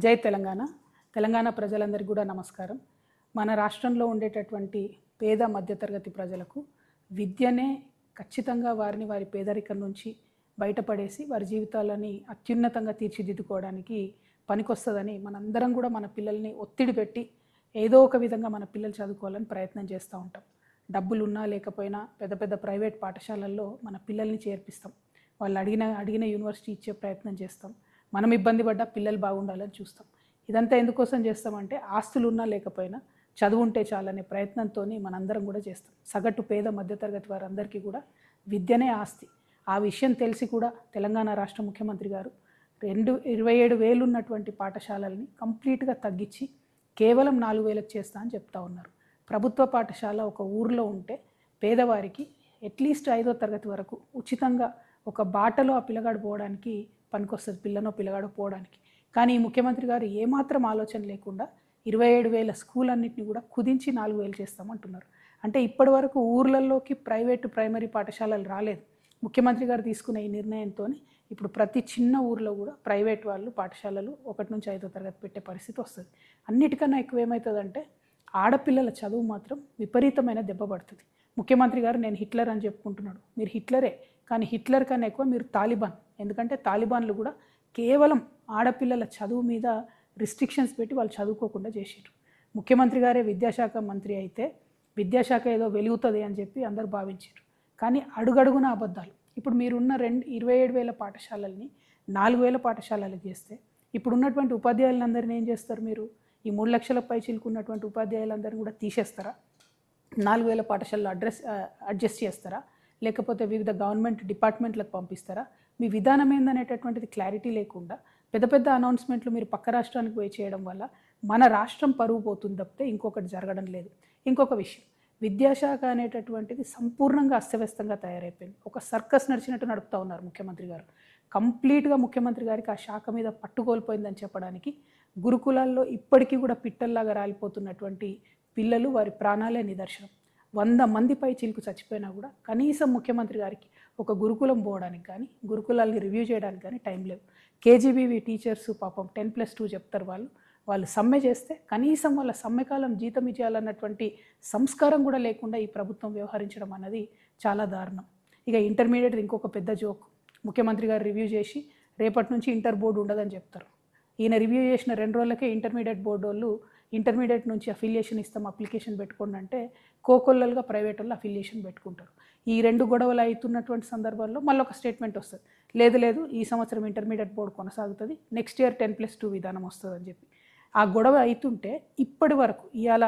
జై తెలంగాణ. తెలంగాణ ప్రజలందరికీ కూడా నమస్కారం. మన రాష్ట్రంలో ఉండేటటువంటి పేద మధ్యతరగతి ప్రజలకు విద్యనే ఖచ్చితంగా వారిని వారి పేదరికం నుంచి బయటపడేసి వారి జీవితాలని అత్యున్నతంగా తీర్చిదిద్దుకోవడానికి పనికొస్తుందని మనందరం కూడా మన పిల్లల్ని ఒత్తిడి పెట్టి ఏదో ఒక విధంగా మన పిల్లలు చదువుకోవాలని ప్రయత్నం చేస్తూ ఉంటాం. డబ్బులు ఉన్నా లేకపోయినా పెద్ద పెద్ద ప్రైవేట్ పాఠశాలల్లో మన పిల్లల్ని చేర్పిస్తాం. వాళ్ళు అడిగిన యూనివర్సిటీ ఇచ్చే ప్రయత్నం చేస్తాం. మనం ఇబ్బంది పడ్డా పిల్లలు బాగుండాలని చూస్తాం. ఇదంతా ఎందుకోసం చేస్తామంటే ఆస్తులు ఉన్నా లేకపోయినా చదువు ఉంటే చాలనే ప్రయత్నంతో మనందరం కూడా చేస్తాం. సగటు పేద మధ్యతరగతి వారందరికీ కూడా విద్యనే ఆస్తి. ఆ విషయం తెలిసి కూడా తెలంగాణ రాష్ట్ర ముఖ్యమంత్రి గారు 27,000 ఉన్నటువంటి పాఠశాలల్ని కంప్లీట్గా తగ్గించి కేవలం 4,000కి చేస్తా అని చెప్తా ఉన్నారు. ప్రభుత్వ పాఠశాల ఒక ఊర్లో ఉంటే పేదవారికి అట్లీస్ట్ 5వ తరగతి వరకు ఉచితంగా ఒక బాటలో ఆ పిల్లగాడు పోవడానికి పనికొస్తుంది, పిల్లనో పిల్లగాడో పోవడానికి. కానీ ఈ ముఖ్యమంత్రి గారు ఏమాత్రం ఆలోచన లేకుండా 27,000 స్కూల్ అన్నింటినీ కూడా కుదించి 4,000 చేస్తామంటున్నారు. అంటే ఇప్పటి వరకు ఊర్లలోకి ప్రైవేటు ప్రైమరీ పాఠశాలలు రాలేదు. ముఖ్యమంత్రి గారు తీసుకున్న ఈ నిర్ణయంతో ఇప్పుడు ప్రతి చిన్న ఊర్లో కూడా ప్రైవేట్ వాళ్ళు పాఠశాలలు 1 నుంచి 5వ తరగతి పెట్టే పరిస్థితి వస్తుంది. అన్నిటికన్నా ఎక్కువ ఏమవుతుందంటే ఆడపిల్లల చదువు మాత్రం విపరీతమైన దెబ్బ పడుతుంది. ముఖ్యమంత్రి గారు నేను హిట్లర్ అని చెప్పుకుంటున్నాడు. మీరు హిట్లరే, కానీ హిట్లర్ కన్నా ఎక్కువ మీరు తాలిబాన్. ఎందుకంటే తాలిబాన్లు కూడా కేవలం ఆడపిల్లల చదువు మీద రిస్ట్రిక్షన్స్ పెట్టి వాళ్ళు చదువుకోకుండా చేసారు. ముఖ్యమంత్రి గారే విద్యాశాఖ మంత్రి అయితే విద్యాశాఖ ఏదో వెలుగుతుంది అని చెప్పి అందరూ భావించారు. కానీ అడుగడుగున అబద్ధాలు. ఇప్పుడు మీరున్న 27,000 పాఠశాలల్ని 4,000 పాఠశాలలకు చేస్తే ఇప్పుడు ఉన్నటువంటి ఉపాధ్యాయులందరినీ ఏం చేస్తారు? మీరు ఈ 3 లక్షల పై చిలుకున్నటువంటి ఉపాధ్యాయులందరినీ కూడా తీసేస్తారా? 4,000 పాఠశాలలో అడ్జస్ట్ చేస్తారా? లేకపోతే వివిధ గవర్నమెంట్ డిపార్ట్మెంట్లకు పంపిస్తారా? మీ విధానం ఏందనేటటువంటిది క్లారిటీ లేకుండా పెద్ద పెద్ద అనౌన్స్మెంట్లు మీరు పక్క రాష్ట్రానికి పోయి చేయడం వల్ల మన రాష్ట్రం పరువు పోతుంది తప్పితే ఇంకొకటి జరగడం లేదు. ఇంకొక విషయం, విద్యాశాఖ అనేటటువంటిది సంపూర్ణంగా అస్తవ్యస్తంగా తయారైపోయింది. ఒక సర్కస్ నడిచినట్టు నడుపుతూ ఉన్నారు ముఖ్యమంత్రి గారు. కంప్లీట్గా ముఖ్యమంత్రి గారికి ఆ శాఖ మీద పట్టుకోల్పోయిందని చెప్పడానికి గురుకులాల్లో ఇప్పటికీ కూడా పిట్టల్లాగా రాలిపోతున్నటువంటి పిల్లలు, వారి ప్రాణాలే నిదర్శనం. 100 మంది పై చిలుకు చచ్చిపోయినా కూడా కనీసం ముఖ్యమంత్రి గారికి ఒక గురుకులం పోవడానికి కానీ గురుకులాల్ని రివ్యూ చేయడానికి కానీ టైం లేవు. కేజీబీవీ టీచర్స్ పాపం 10+2 చెప్తారు. వాళ్ళు సమ్మె చేస్తే కనీసం వాళ్ళ సమ్మెకాలం జీతం ఇచ్చేయాలన్నటువంటి సంస్కారం కూడా లేకుండా ఈ ప్రభుత్వం వ్యవహరించడం అన్నది చాలా దారుణం. ఇక ఇంటర్మీడియట్ ఇంకొక పెద్ద జోక్. ముఖ్యమంత్రి గారు రివ్యూ చేసి రేపటి నుంచి ఇంటర్ బోర్డు ఉండదని చెప్తారు. ఈయన రివ్యూ చేసిన 2 రోజులకే ఇంటర్మీడియట్ బోర్డు వాళ్ళు ఇంటర్మీడియట్ నుంచి అఫిలియేషన్ ఇస్తాం, అప్లికేషన్ పెట్టుకోండి అంటే కోకొల్లలుగా ప్రైవేట్ వాళ్ళు అఫిలియేషన్ పెట్టుకుంటారు. ఈ 2 గొడవలు అవుతున్నటువంటి సందర్భాల్లో మళ్ళీ ఒక స్టేట్మెంట్ వస్తుంది, లేదు ఈ సంవత్సరం ఇంటర్మీడియట్ బోర్డు కొనసాగుతుంది, నెక్స్ట్ ఇయర్ 10+2 విధానం వస్తుంది అని చెప్పి. ఆ గొడవ అవుతుంటే ఇప్పటి వరకు ఇవాళ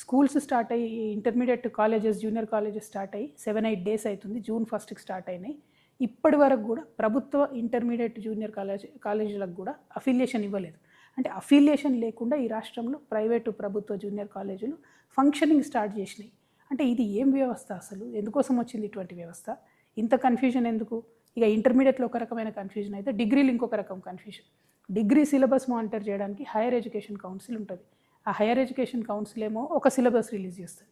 స్కూల్స్ స్టార్ట్ అయ్యి intermediate colleges, junior colleges start అయ్యి 7-8 డేస్ అవుతుంది. June 1st స్టార్ట్ అయినాయి. ఇప్పటి వరకు కూడా ప్రభుత్వ ఇంటర్మీడియట్ జూనియర్ కాలేజీలకు కూడా అఫిలియేషన్ ఇవ్వలేదు. అంటే అఫిలియేషన్ లేకుండా ఈ రాష్ట్రంలో ప్రైవేటు ప్రభుత్వ జూనియర్ కాలేజీలు ఫంక్షనింగ్ స్టార్ట్ చేసినాయి. అంటే ఇది ఏం వ్యవస్థ అసలు? ఎందుకోసం వచ్చింది ఇటువంటి వ్యవస్థ? ఇంత కన్ఫ్యూజన్ ఎందుకు? ఇక ఇంటర్మీడియట్లో ఒక రకమైన కన్ఫ్యూజన్ అయితే డిగ్రీలు ఇంకొక రకం కన్ఫ్యూజన్. డిగ్రీ సిలబస్ మానిటర్ చేయడానికి హైయర్ ఎడ్యుకేషన్ కౌన్సిల్ ఉంటుంది. ఆ హైయర్ ఎడ్యుకేషన్ కౌన్సిల్ ఏమో ఒక సిలబస్ రిలీజ్ చేస్తుంది.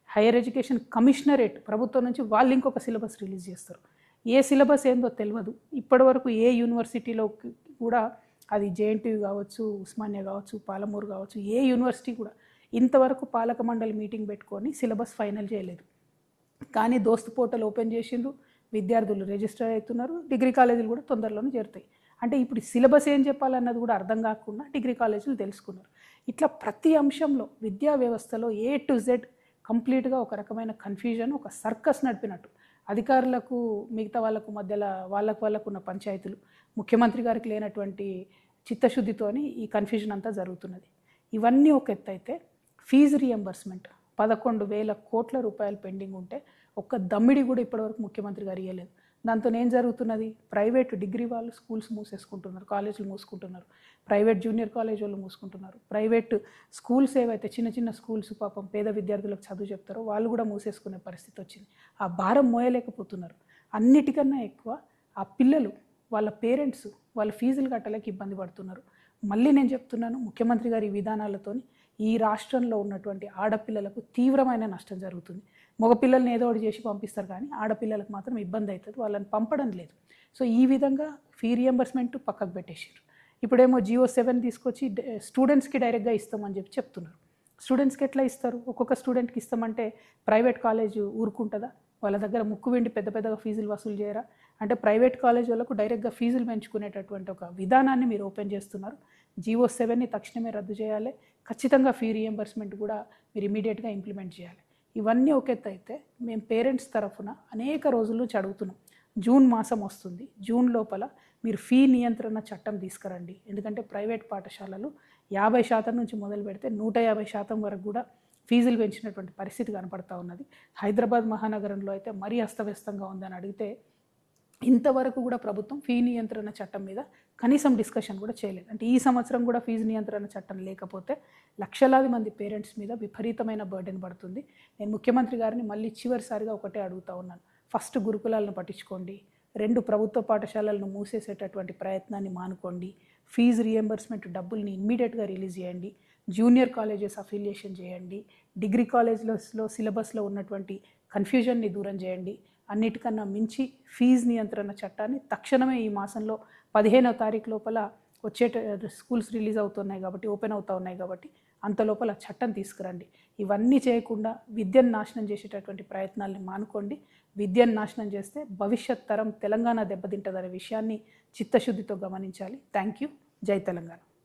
హైయర్ ఎడ్యుకేషన్ కమిషనరేట్ ప్రభుత్వం నుంచి వాళ్ళు ఇంకొక సిలబస్ రిలీజ్ చేస్తారు. ఏ సిలబస్ ఏందో తెలియదు. ఇప్పటి వరకు ఏ యూనివర్సిటీలో కూడా, అది జేఎన్టీయూ కావచ్చు, ఉస్మానియా కావచ్చు, పాలమూరు కావచ్చు, ఏ యూనివర్సిటీ కూడా ఇంతవరకు పాలక మండలి మీటింగ్ పెట్టుకొని సిలబస్ ఫైనల్ చేయలేదు. కానీ దోస్తు పోర్టల్ ఓపెన్ చేసిండ్రు, విద్యార్థులు రిజిస్టర్ అవుతున్నారు, డిగ్రీ కాలేజీలు కూడా తొందరలోనే చేరుతాయి. అంటే ఇప్పుడు సిలబస్ ఏం చెప్పాలన్నది కూడా అర్థం కాకుండా డిగ్రీ కాలేజీలు తెలుసుకున్నారు. ఇట్లా ప్రతి అంశంలో విద్యా వ్యవస్థలో A to Z కంప్లీట్గా ఒక రకమైన కన్ఫ్యూజన్, ఒక సర్కస్ నడిపినట్టు. అధికారులకు మిగతా వాళ్ళకు మధ్యలో వాళ్ళకు ఉన్న పంచాయతీలు, ముఖ్యమంత్రి గారికి లేనటువంటి చిత్తశుద్ధితోని ఈ కన్ఫ్యూజన్ అంతా జరుగుతున్నది. ఇవన్నీ ఒక ఎత్తు అయితే ఫీజు రియంబర్స్మెంట్ 11,000 కోట్ల రూపాయలు పెండింగ్ ఉంటే ఒక్క దమ్మిడి కూడా ఇప్పటివరకు ముఖ్యమంత్రి గారు ఇవ్వలేదు. దాంతో ఏం జరుగుతున్నది? ప్రైవేట్ డిగ్రీ వాళ్ళు స్కూల్స్ మూసేసుకుంటున్నారు, కాలేజీలు మూసుకుంటున్నారు, ప్రైవేట్ జూనియర్ కాలేజ్ వాళ్ళు మూసుకుంటున్నారు, ప్రైవేట్ స్కూల్స్ ఏవైతే చిన్న స్కూల్స్ పాపం పేద విద్యార్థులకు చదువు చెప్తారో వాళ్ళు కూడా మూసేసుకునే పరిస్థితి వచ్చింది. ఆ భారం మోయలేకపోతున్నారు. అన్నిటికన్నా ఎక్కువ ఆ పిల్లలు, వాళ్ళ పేరెంట్స్ వాళ్ళ ఫీజులు కట్టలేక ఇబ్బంది పడుతున్నారు. మళ్ళీ నేను చెప్తున్నాను, ముఖ్యమంత్రి గారి విధానాలతోని ఈ రాష్ట్రంలో ఉన్నటువంటి ఆడపిల్లలకు తీవ్రమైన నష్టం జరుగుతుంది. మగపిల్లల్ని ఏదో ఒకటి చేసి పంపిస్తారు, కానీ ఆడపిల్లలకు మాత్రం ఇబ్బంది అవుతుంది, వాళ్ళని పంపడం లేదు. సో ఈ విధంగా ఫీ రియంబర్స్మెంట్ పక్కకు పెట్టేసారు. ఇప్పుడేమో GO7 తీసుకొచ్చి స్టూడెంట్స్కి డైరెక్ట్గా ఇస్తామని చెప్తున్నారు. స్టూడెంట్స్కి ఎట్లా ఇస్తారు? ఒక్కొక్క స్టూడెంట్కి ఇస్తామంటే ప్రైవేట్ కాలేజ్ ఊరుకుంటుందా? వాళ్ళ దగ్గర ముక్కు వెండి పెద్ద పెద్దగా ఫీజులు వసూలు చేయరా? అంటే ప్రైవేట్ కాలేజ్ వాళ్ళకు డైరెక్ట్గా ఫీజులు పెంచుకునేటటువంటి ఒక విధానాన్ని మీరు ఓపెన్ చేస్తున్నారు. GO7ని తక్షణమే రద్దు చేయాలి. ఖచ్చితంగా ఫీ రియంబర్స్మెంట్ కూడా మీరు ఇమీడియట్గా ఇంప్లిమెంట్ చేయాలి. ఇవన్నీ ఒక ఎత్తు అయితే మేము పేరెంట్స్ తరఫున అనేక రోజుల నుంచి అడుగుతున్నాం. జూన్ మాసం వస్తుంది. జూన్ లోపల మీరు ఫీ నియంత్రణ చట్టం తీసుకురండి. ఎందుకంటే ప్రైవేట్ పాఠశాలలు 50% నుంచి మొదలు పెడితే 150% వరకు కూడా ఫీజులు పెంచినటువంటి పరిస్థితి కనపడతా ఉన్నది. హైదరాబాద్ మహానగరంలో అయితే మరీ అస్తవ్యస్తంగా ఉందని అడిగితే ఇంతవరకు కూడా ప్రభుత్వం ఫీ నియంత్రణ చట్టం మీద కనీసం డిస్కషన్ కూడా చేయలేదు. అంటే ఈ సంవత్సరం కూడా ఫీజు నియంత్రణ చట్టం లేకపోతే లక్షలాది మంది పేరెంట్స్ మీద విపరీతమైన బర్డెన్ పడుతుంది. నేను ముఖ్యమంత్రి గారిని మళ్ళీ చివరిసారిగా ఒకటే అడుగుతా ఉన్నాను. ఫస్ట్ గురుకులాలను పట్టించుకోండి. 2 ప్రభుత్వ పాఠశాలలను మూసేసేటటువంటి ప్రయత్నాన్ని మానుకోండి. ఫీజు రియంబర్స్మెంట్ డబ్బుల్ని ఇమ్మీడియట్గా రిలీజ్ చేయండి. జూనియర్ కాలేజెస్ అఫిలియేషన్ చేయండి. డిగ్రీ కాలేజ్లో సిలబస్లో ఉన్నటువంటి కన్ఫ్యూజన్ని దూరం చేయండి. అన్నిటికన్నా మించి ఫీజు నియంత్రణ చట్టాన్ని తక్షణమే ఈ మాసంలో 15వ తారీఖు లోపల స్కూల్స్ రిలీజ్ అవుతున్నాయి కాబట్టి, ఓపెన్ అవుతూ ఉన్నాయి కాబట్టి అంత లోపల చట్టం తీసుకురండి. ఇవన్నీ చేయకుండా విద్యను నాశనం చేసేటటువంటి ప్రయత్నాల్ని మానుకోండి. విద్యను నాశనం చేస్తే భవిష్యత్ తరం తెలంగాణ దెబ్బతింటుందనే విషయాన్ని చిత్తశుద్ధితో గమనించాలి. Thank you. జై తెలంగాణ.